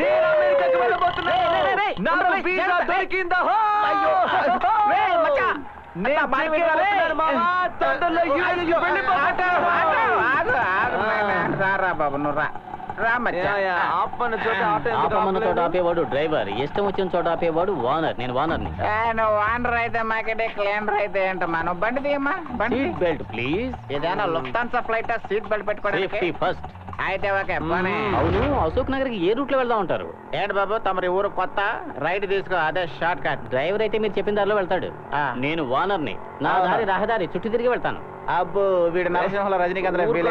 నేను అమెరికాకి వెళ్ళబోతున్నా. నాకు వీసా దొరికిందా? బాబు నువ్వు ఆపమన్న చోట ఆపేవాడు డ్రైవర్, ఇష్టం వచ్చిన చోట ఆపేవాడు ఓనర్. నేను ఓనర్ని. నువ్వు వానర్ అయితే మాకేటే క్లీనర్ అయితే ఏంటమ్మా? నువ్వు బండి తీయమ్మా. బండి సీట్ బెల్ట్ ప్లీజ్. ఏదైనా లుఫ్తాన్సా ఫ్లైట్ సీట్ బెల్ట్ పెట్టుకోవడానికి సేఫ్టీ ఫస్ట్. అయితే ఓకే పోనీ. అవును, అశోక్ నగర్కి ఏ రూట్ లో వెళ్దాం ఉంటారు? ఏంటి బాబు తమరి ఊరు కొత్త? రైట్ తీసుకో, అదే షార్ట్ కట్. డ్రైవర్ అయితే మీరు చెప్పిన దారిలో వెళ్తాడు. నేను ఓనర్ని. నా దారి రహదారి చుట్టూ తిరిగి వెళ్తాను. అబ్బో వీడు నరసింహంలో రజనీకాంత్ ఫీల్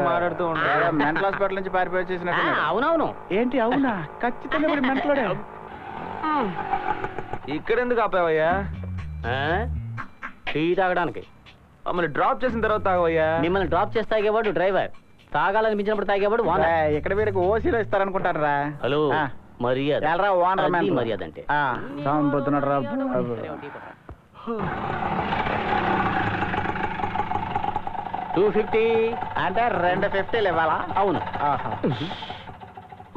మాట్లాడుతూ ఉంటాడు. మెంటల్ హాస్పిటల్ నుంచి పారిపోయి వచ్చేసినట్టు. అవునవును. ఏంటి అవునా? ఖచ్చితంగా వీడు మెంటలోడే. ఇక్కడ ఎందుకు ఆపావయ్యా? టీ తాగడానికి. మమ్మల్ని డ్రాప్ చేసిన తర్వాత తాగవయ్యా? మిమ్మల్ని డ్రాప్ చేసి తాగేవాడు డ్రైవర్, తాగాలనిపించినప్పుడు తాగేవాడు ఓనర్. ఇక్కడ వీడికి ఓసీలో ఇస్తారనుకుంటారు రా. హలో మర్యాద. ఓనర్ మర్యాద అంటే పొద్దున్నాడు రా. 250 అంటే 250 ఇవ్వాలా? అవును.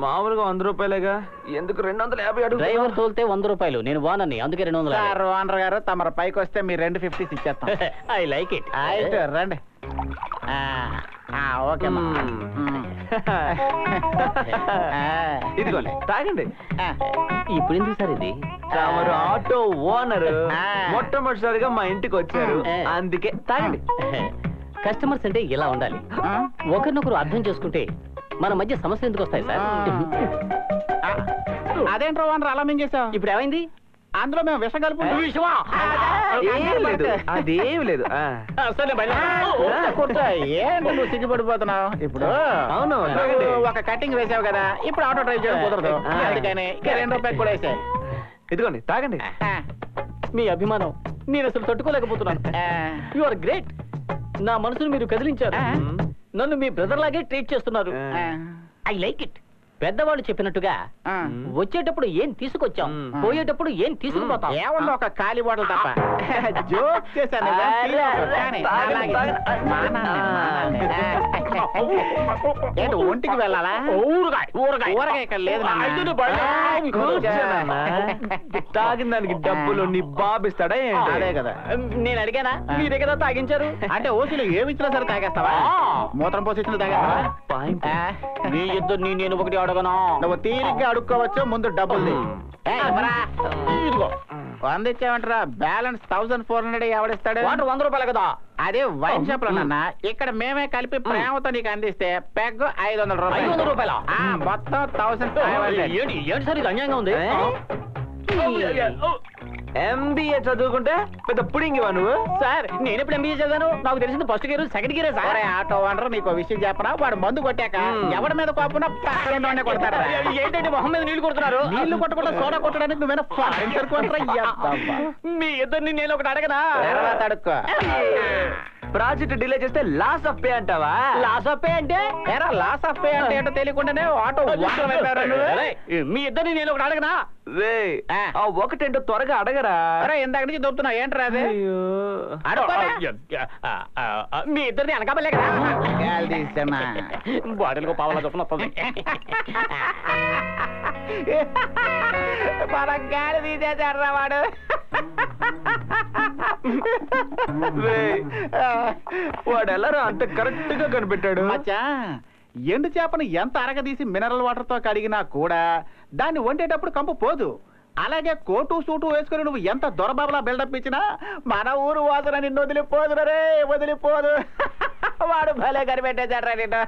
మామూలుగా 100 రూపాయలేగా, ఎందుకు 250 అడుగు? డ్రైవర్ తోలితే 100 రూపాయలు, నేను ఓనర్ని, అందుకే 200. ఓనర్ గారు తమరు పైకి వస్తే మీ 250 ఇచ్చేస్తాం. I like it. అయితే రండి. ఓకే ఇదిగోండి తాగండి. ఇప్పుడు ఎందుకు సార్ ఇది? తమరు ఆటో ఓనర్, మొట్టమొదటిసారిగా మా ఇంటికి వచ్చారు, అందుకే తాగండి. కస్టమర్స్ అంటే ఇలా ఉండాలి, ఒకరినొకరు అర్థం చేసుకుంటే మన మధ్య సమస్యలు ఎందుకు వస్తాయి సార్? అదేంట్రా ఓనర్ అలా మింగేసావు? ఇప్పుడు ఏమైంది? అందులో మేము విషం కలుపు. అదేమి లేదు. ఏంటి నువ్వు సిగ్గుపడిపోతున్నావు? ఇప్పుడు అవును ఒక కటింగ్ వేసావు కదా, ఇప్పుడు ఆటో డ్రైవ్ చేయడం కుదరదు, అందుకని 2 రూపాయలు కూడా వేసాయి. ఇదిగోండి తాగండి. మీ అభిమానం నేను అసలు తట్టుకోలేకపోతున్నాను. You are great. నా మనసును మీరు కదిలించారు, నన్ను మీ బ్రదర్ లాగే ట్రీట్ చేస్తున్నారు. I like it. పెద్దవాళ్ళు చెప్పినట్టుగా వచ్చేటప్పుడు ఏం తీసుకొచ్చాం, పోయేటప్పుడు ఏం తీసుకుపోతాం. ఏమన్నా ఒక ఖాళీ బాటలు తప్ప. జోక్ చేశాను. ఏంటి ఒంటికి వెళ్ళాలా? ఊరగాయ ఇక్కడ లేదు. తాగిన దానికి డబ్బులు నీ బాబిస్తాడా? అదే కదా నేను అడిగానా? మీరే కదా తాగించారు. అంటే ఓసీలో ఏమి ఇచ్చినా సరే తాగేస్తావా? మూత్రం పోసి ఇచ్చిన తాగేస్తావా? మీ ఇద్దరు నేను ఒకటి అడగను. నువ్వు తీరిగ్గా అడుక్కోవచ్చు, ముందు డబ్బులు ఇదిగో. 100 ఇచ్చావంటరా, బ్యాలెన్స్ 1400 ఎవడిస్తాడు? 100 రూపాయలు కదా. అదే వైన్ షాప్ లో అన్న, ఇక్కడ మేమే కలిపి ప్రేమతో నీకు అందిస్తే పెగ్ 500 రూపాయలు. 500 రూపాయల మొత్తం 1500. ఏంటి సార్ ఇది అన్యాయంగా ఉంది? MBA చదువుకుంటే పెద్ద పుడింగివా నువ్వు? సార్ నేను ఎప్పుడు MBA చదివాను? నాకు తెలిసింది ఫస్ట్ గేర్ సెకండ్ గేరే సార్. ఆటో ఓనర్ నీకు విషయం చెప్పరా, వాడు మందు కొట్టాక ఎవరి మీద కోపం పక్కన కొడతాడు. ఏంటంటే మొహం మీద నీళ్లు కొడుతున్నారు? నీళ్లు కొట్టకుండా సోడా కొట్టడానికి నువ్వేనా ఫారెన్ సరుకుంటారా? మీ ఇద్దరిని నేను ఒకటి అడగనా? తర్వాత అడుక్కో. ప్రాజెక్ట్ డిలే చేస్తే లాస్ ఆఫ్ పే అంటావా? లాస్ ఆఫ్ పే అంటే లాస్ ఆఫ్ పే అంటే ఏంటో తెలియకుండానే ఆటో మీ ఇద్దరిని నేను ఒకటి అడగనా? ఒకటేంటో త్వరగా అడగరా. ఇందాక నుంచి దొరుకుతున్నా ఏంట్రా అది? మీ ఇద్దరిని అనకాపలే కదా, బాడీలకు పావలా చొప్పున వస్తుంది. మన గాలి తీసేసాడ్రా వాడు. వాడు ఎలా అంత కరెక్ట్ గా కనిపెట్టాడు? మచ్చా, ఎండు చేపను ఎంత అరగదీసి మినరల్ వాటర్ తో కడిగినా కూడా దాన్ని వండేటప్పుడు కంపు పోదు. అలాగే కోటు సూటు వేసుకుని నువ్వు ఎంత దొరబాబులా బిల్డప్ ఇచ్చినా మన ఊరు వాసన నిన్ను వదిలిపోదు రే, వదిలిపోదు. వాడు భలే కనిపెట్టేశాడ్రా నిన్ను.